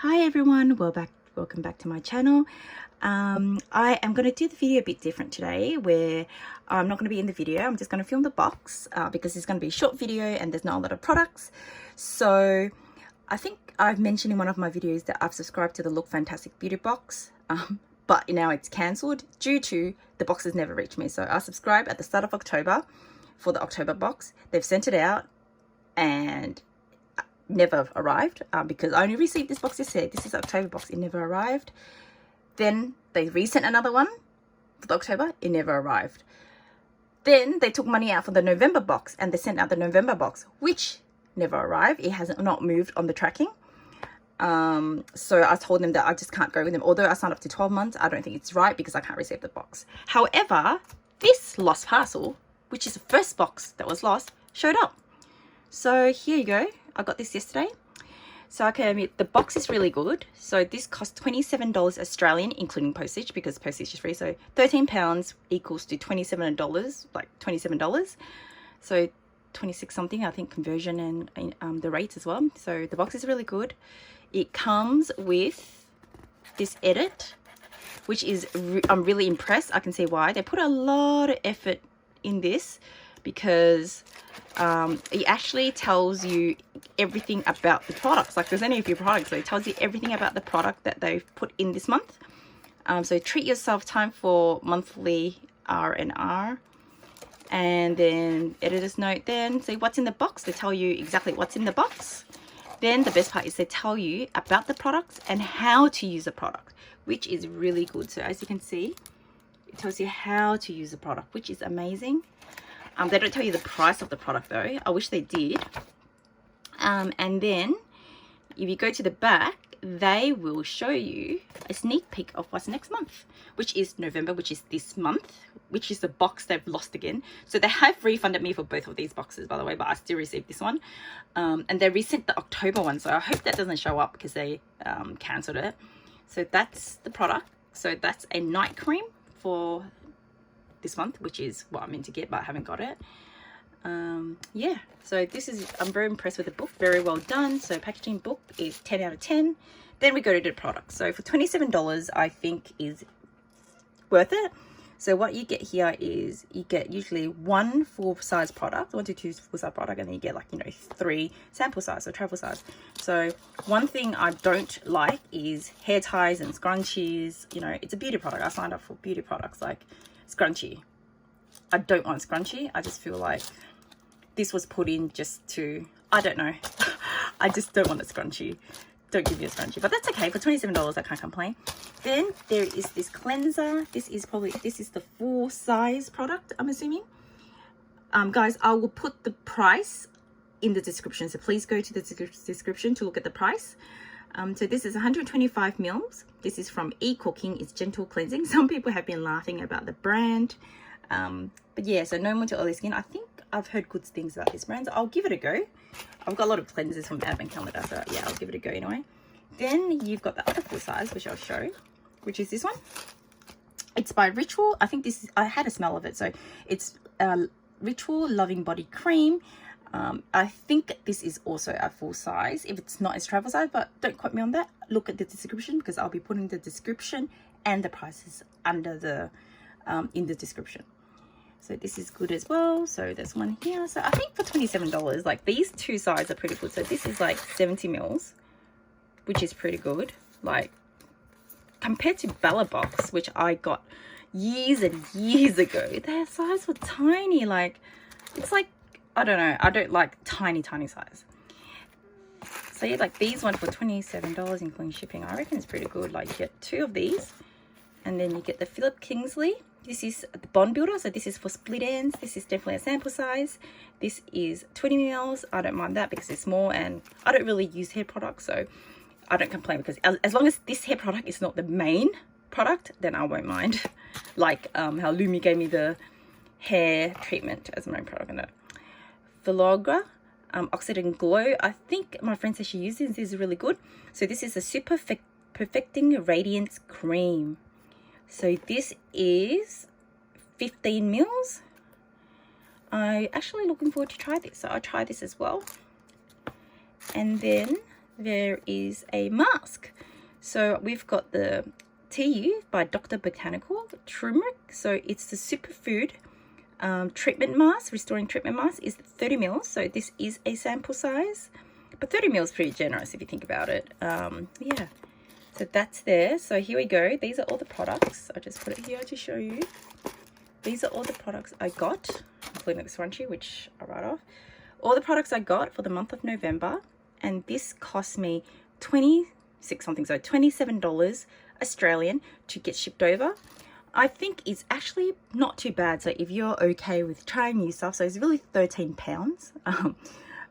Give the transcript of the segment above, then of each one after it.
Hi everyone, welcome back to my channel. I am going to do the video a bit different today, where I'm not going to be in the video. I'm just going to film the box because it's going to be a short video and there's not a lot of products. So I think I've mentioned in one of my videos that I've subscribed to the Look Fantastic beauty box, but now it's cancelled due to the boxes never reached me. So I subscribed at the start of October for the October box. They've sent it out and never arrived because I only received this box yesterday. This is October box, it never arrived. Then they resent another one for the October, it never arrived. Then they took money out for the November box and they sent out the November box, which never arrived. It hasn't not moved on the tracking. So I told them that I just can't go with them. Although I signed up to 12 months, I don't think it's right because I can't receive the box. However, this lost parcel, which is the first box that was lost, showed up. So here you go. I got this yesterday. So I can admit the box is really good. So this cost $27 Australian, including postage, because postage is free. So £13 equals to $27, like $27. So 26 something, I think, conversion and the rates as well. So the box is really good. It comes with this edit, which is I'm really impressed. I can see why they put a lot of effort in this, because it actually tells you everything about the products. Like there's only a few products, so it tells you everything about the product that they've put in this month. So treat yourself time for monthly R&R. And then editor's note, then see what's in the box. They tell you exactly what's in the box. Then the best part is they tell you about the products and how to use the product, which is really good. So as you can see, it tells you how to use the product, which is amazing. They don't tell you the price of the product though. I wish they did. And then if you go to the back, they will show you a sneak peek of what's next month, which is November, which is this month, which is the box they've lost again. So they have refunded me for both of these boxes, by the way, but I still received this one. And they resent the October one, so I hope that doesn't show up because they cancelled it. So that's the product. So that's a night cream for this month, which is what I'm meant to get, but I haven't got it. Yeah, so this is, I'm very impressed with the book, very well done. So packaging, book is 10 out of 10. Then we go to the product. So for $27, I think is worth it. So what you get here is you get usually one full-size product, 1 to 2 full-size product, and then you get, like, you know, 3 sample size or travel size. So one thing I don't like is hair ties and scrunchies. You know, it's a beauty product. I signed up for beauty products like scrunchie. I don't want scrunchie. I just feel like this was put in just to, I don't know. I just don't want a scrunchie. Don't give me a scrunchie, but that's okay. For $27, I can't complain. Then there is this cleanser. This is the full size product, I'm assuming. Guys, I will put the price in the description, so please go to the description to look at the price. So this is 125 mils. This is from Ecooking. It's gentle cleansing. Some people have been laughing about the brand, but yeah, so no more to oily skin. I think I've heard good things about this brand, so I'll give it a go. I've got a lot of cleansers from Advent Calendar, so yeah, I'll give it a go anyway. Then you've got the other full size, which I'll show, which is this one. It's by Ritual. I think this is, I had a smell of it, so it's Ritual Loving Body Cream. I think this is also a full size. If it's not, it's travel size, but don't quote me on that. Look at the description, because I'll be putting the description and the prices under the in the description. So this is good as well. So there's one here. So I think for $27, like, these two sides are pretty good. So this is like 70 mils, which is pretty good. Like, compared to Bella Box, which I got years and years ago, their size were tiny. Like, it's like, I don't know, I don't like tiny size. So yeah, like these ones for $27 including shipping, I reckon it's pretty good. Like, you get 2 of these, and then you get the Kingsley. This is the bond builder, so this is for split ends. This is definitely a sample size. This is 20 mils. I don't mind that because it's small, and I don't really use hair products, so I don't complain, because as long as this hair product is not the main product, then I won't mind. Like how Lumi gave me the hair treatment as my main product. And Filorga Oxidant Glow. I think my friend says she uses this, is really good. So this is a Super Perfecting Radiance Cream. So this is 15 mils. I'm actually looking forward to try this. So I'll try this as well. And then there is a mask. So we've got the TU by Dr. Botanical turmeric. So it's the superfood treatment mask, restoring treatment mask, is 30 mils. So this is a sample size, but 30 mils is pretty generous if you think about it. Yeah, so that's there. So here we go. These are all the products. I just put it here to show you. These are all the products I got, including the srunchie, which I write off. All the products I got for the month of November, and this cost me 26 something, so $27 Australian to get shipped over. I think it's actually not too bad. So if you're okay with trying new stuff, so it's really 13 pounds.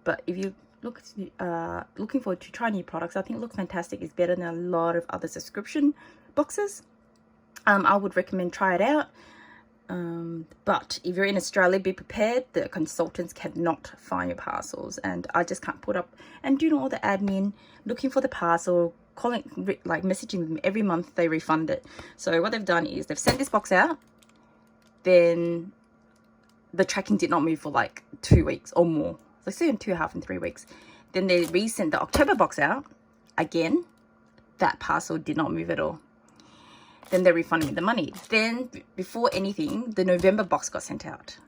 But if you looking forward to try new products, I think Look Fantastic is better than a lot of other subscription boxes. I would recommend try it out. But if you're in Australia, be prepared. The consultants cannot find your parcels, and I just can't put up and do all the admin looking for the parcel, calling, like messaging them every month. They refund it. So what they've done is they've sent this box out, then the tracking did not move for like 2 weeks or more. So say in 2.5 and 3 weeks. Then they resent the October box out again. That parcel did not move at all. Then they refunded me the money. Then before anything, the November box got sent out.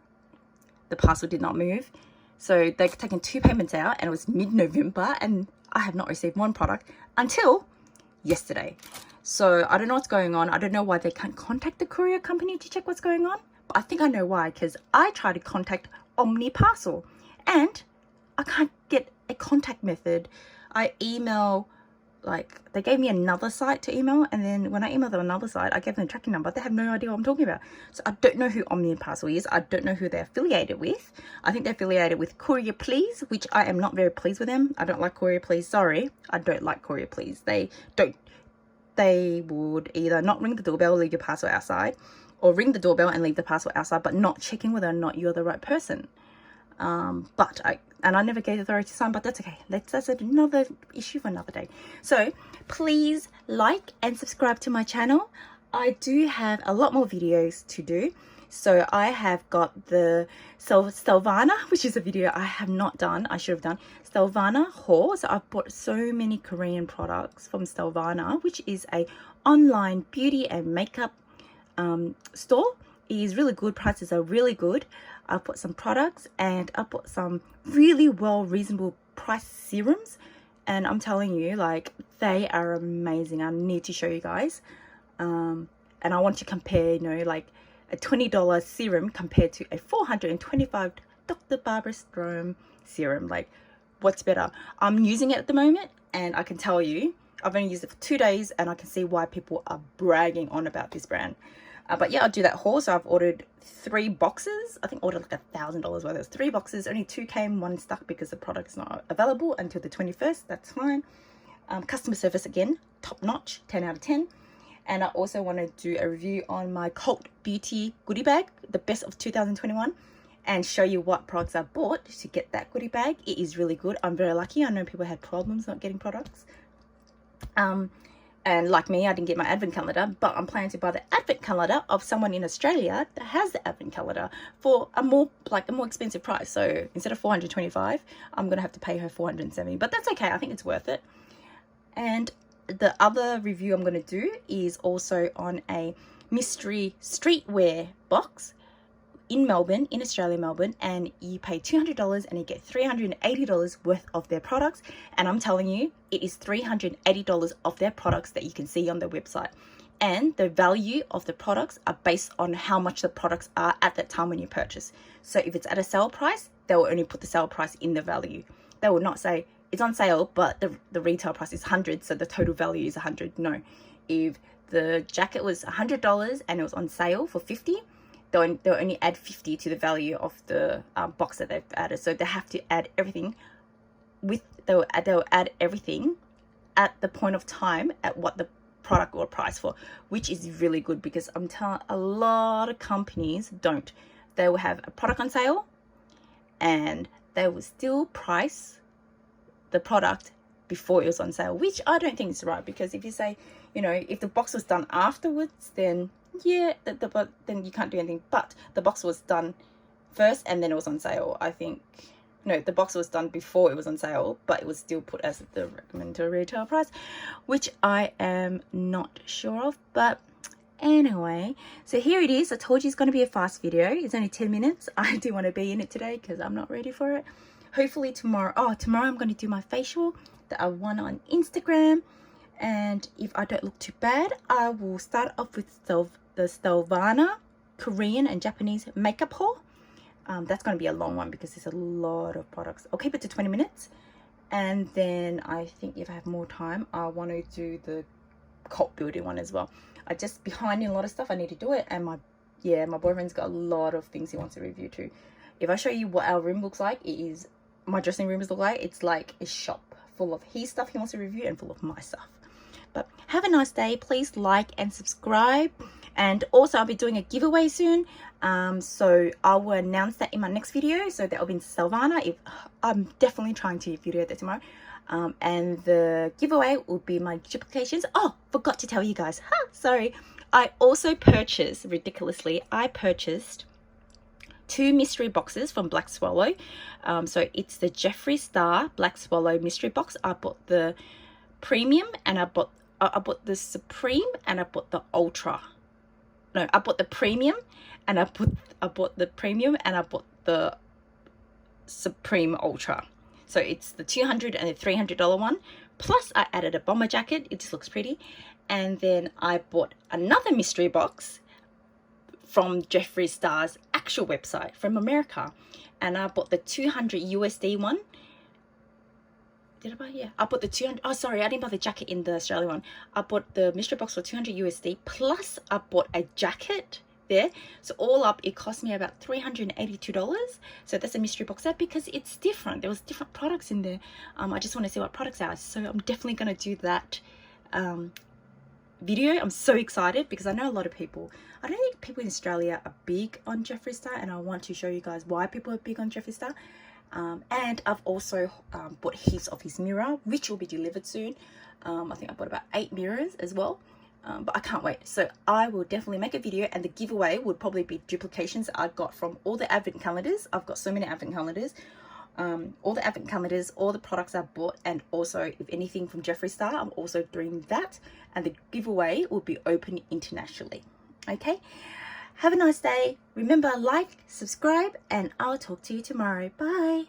The parcel did not move. So they've taken 2 payments out, and it was mid-November, and I have not received one product until yesterday. So I don't know what's going on. I don't know why they can't contact the courier company to check what's going on. But I think I know why, because I tried to contact Omni Parcel and I can't get a contact method. I email, like, they gave me another site to email, and then when I emailed them another site, I gave them a tracking number. They have no idea what I'm talking about. So I don't know who Omni Parcel is. I don't know who they're affiliated with. I think they're affiliated with Courier Please, which I am not very pleased with them. I don't like Courier Please. Sorry, I don't like Courier Please. They would either not ring the doorbell, leave your parcel outside, or ring the doorbell and leave the parcel outside, but not checking whether or not you're the right person. I never gave authority to sign, but that's okay. That's another issue for another day. So please like and subscribe to my channel. I do have a lot more videos to do. So I have got the Stelvana, which is a video I have not done. I should have done Stelvana haul. So I've bought so many Korean products from Stelvana, which is a online beauty and makeup store. It is really good. Prices are really good. I put some products, and I put some really reasonable price serums, and I'm telling you, like, they are amazing. I need to show you guys. And I want to compare, you know, like a $20 serum compared to a $425 Dr. Barbara Sturm serum. Like, what's better? I'm using it at the moment, and I can tell you, I've only used it for 2 days, and I can see why people are bragging on about this brand. But yeah, I'll do that haul. So I've ordered 3 boxes. I think I ordered like $1,000 worth. There's 3 boxes. Only 2 came, 1 stuck because the product is not available until the 21st. That's fine. Customer service again, top notch, 10 out of 10. And I also want to do a review on my cult beauty goodie bag, the best of 2021, and show you what products I bought to get that goodie bag. It is really good. I'm very lucky. I know people had problems not getting products. And like me, I didn't get my advent calendar, but I'm planning to buy the advent calendar of someone in Australia that has the advent calendar for a more expensive price. So instead of $425, I'm going to have to pay her $470, but that's okay. I think it's worth it. And the other review I'm going to do is also on a mystery streetwear box in Melbourne, in Australia, Melbourne, and you pay $200 and you get $380 worth of their products. And I'm telling you, it is $380 of their products that you can see on their website. And the value of the products are based on how much the products are at that time when you purchase. So if it's at a sale price, they will only put the sale price in the value. They will not say it's on sale, but the retail price is 100, so the total value is 100. No, if the jacket was $100 and it was on sale for 50, they'll only add 50 to the value of the box that they've added. So they have to add everything they'll add everything at the point of time at what the product or price for, which is really good, because I'm telling a lot of companies don't. They will have a product on sale and they will still price the product before it was on sale, which I don't think is right. Because if you say, you know, if the box was done afterwards, then yeah, then you can't do anything. But the box was done first and then it was on sale. I think no, the box was done before it was on sale, but it was still put as the recommended retail price, which I am not sure of. But anyway, so here it is. I told you it's going to be a fast video. It's only 10 minutes. I do want to be in it today because I'm not ready for it. Hopefully tomorrow, tomorrow I'm going to do my facial that I want on Instagram. And if I don't look too bad, I will start off with the Stelvana Korean and Japanese makeup haul. That's going to be a long one because there's a lot of products. I'll keep it to 20 minutes. And then I think if I have more time, I want to do the cult building one as well. I just behind in a lot of stuff. I need to do it. And my boyfriend's got a lot of things he wants to review too. If I show you what our room looks like, it is, my dressing room is like, it's like a shop full of his stuff he wants to review and full of my stuff. But have a nice day. Please like and subscribe. And also I'll be doing a giveaway soon. So I will announce that in my next video. So that will be in Stelvana. I'm definitely trying to video that tomorrow. And the giveaway will be my duplications. Oh, forgot to tell you guys. Sorry. I also purchased, ridiculously, I purchased 2 mystery boxes from Black Swallow. So it's the Jeffree Star Black Swallow mystery box. I bought the premium and I bought the Supreme and I bought the Ultra. No, I bought the premium and I bought the premium and I bought the Supreme Ultra. So it's the $200 and the $300 one. Plus I added a bomber jacket. It just looks pretty. And then I bought another mystery box from Jeffree Star's actual website from America. And I bought the 200 USD one. Did I buy? Yeah, I bought the 200. Oh, sorry, I didn't buy the jacket in the Australian one. I bought the mystery box for 200 USD. Plus I bought a jacket there. So all up, it cost me about $382. So that's a mystery box set because it's different. There was different products in there. I just want to see what products are. So I'm definitely going to do that video. I'm so excited because I know a lot of people, I don't think people in Australia are big on Jeffree Star, and I want to show you guys why people are big on Jeffree Star. And I've also bought heaps of his mirror, which will be delivered soon. I think I bought about 8 mirrors as well. But I can't wait. So I will definitely make a video, and the giveaway would probably be duplications I got from all the advent calendars. I've got so many advent calendars. All the advent calendars, all the products I bought, and also if anything from Jeffree Star, I'm also doing that. And the giveaway will be open internationally. Okay? Have a nice day. Remember, like, subscribe, and I'll talk to you tomorrow. Bye.